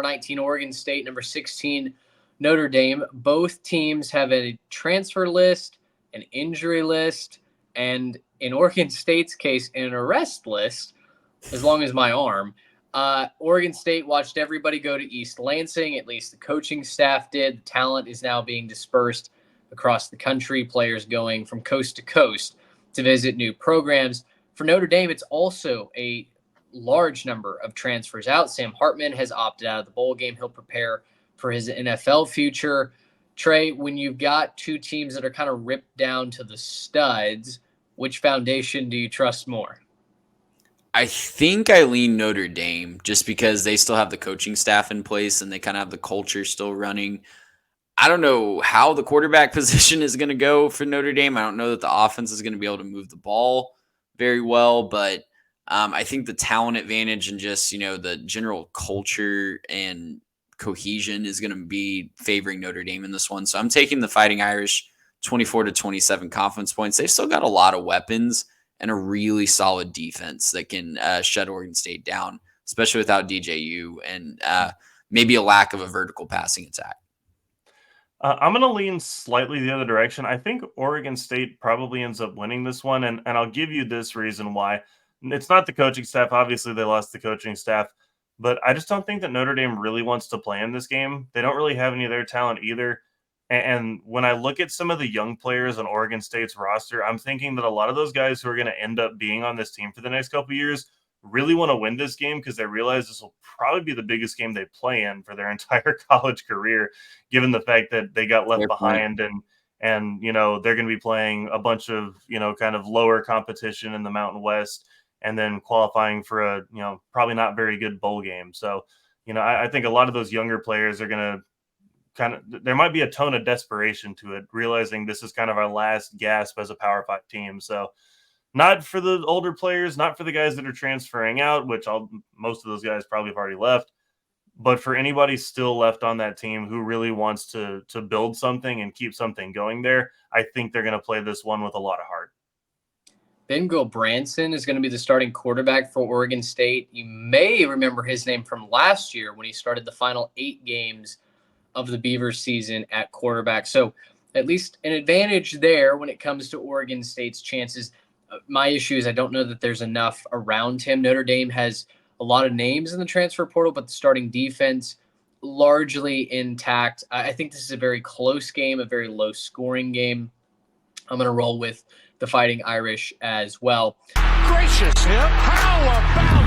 19, Oregon State, number 16, Notre Dame. Both teams have a transfer list, an injury list, and in Oregon State's case, an arrest list, as long as my arm. Oregon State watched everybody go to East Lansing, at least the coaching staff did. The talent is now being dispersed across the country, players going from coast to coast to visit new programs. For Notre Dame, it's also a large number of transfers out. Sam Hartman has opted out of the bowl game. He'll prepare for his NFL future. Trey, when you've got two teams that are kind of ripped down to the studs, which foundation do you trust more? I think I lean Notre Dame just because they still have the coaching staff in place and they kind of have the culture still running. I don't know how the quarterback position is going to go for Notre Dame. I don't know that the offense is going to be able to move the ball very well, but I think the talent advantage and just, the general culture and cohesion is going to be favoring Notre Dame in this one. So I'm taking the Fighting Irish 24-27 confidence points. They've still got a lot of weapons and a really solid defense that can shut Oregon State down, especially without DJU and maybe a lack of a vertical passing attack. I'm going to lean slightly the other direction. I think Oregon State probably ends up winning this one, and I'll give you this reason why. It's not the coaching staff. Obviously, they lost the coaching staff, but I just don't think that Notre Dame really wants to play in this game. They don't really have any of their talent either. And when I look at some of the young players on Oregon State's roster, I'm thinking that a lot of those guys who are going to end up being on this team for the next couple of years really want to win this game because they realize this will probably be the biggest game they play in for their entire college career, given the fact that they got left behind and they're going to be playing a bunch of, kind of lower competition in the Mountain West and then qualifying for a, probably not very good bowl game. So, I think a lot of those younger players are going to there might be a tone of desperation to it, realizing this is kind of our last gasp as a Power 5 team. So not for the older players, not for the guys that are transferring out, which most of those guys probably have already left, but for anybody still left on that team who really wants to build something and keep something going there, I think they're going to play this one with a lot of heart. Ben Gulbranson is going to be the starting quarterback for Oregon State. You may remember his name from last year when he started the final 8 games of the Beavers season at quarterback. So at least an advantage there when it comes to Oregon State's chances. My issue is I don't know that there's enough around him. Notre Dame has a lot of names in the transfer portal, but the starting defense largely intact. I think this is a very close game, a very low scoring game. I'm going to roll with the Fighting Irish as well. Gracious, how about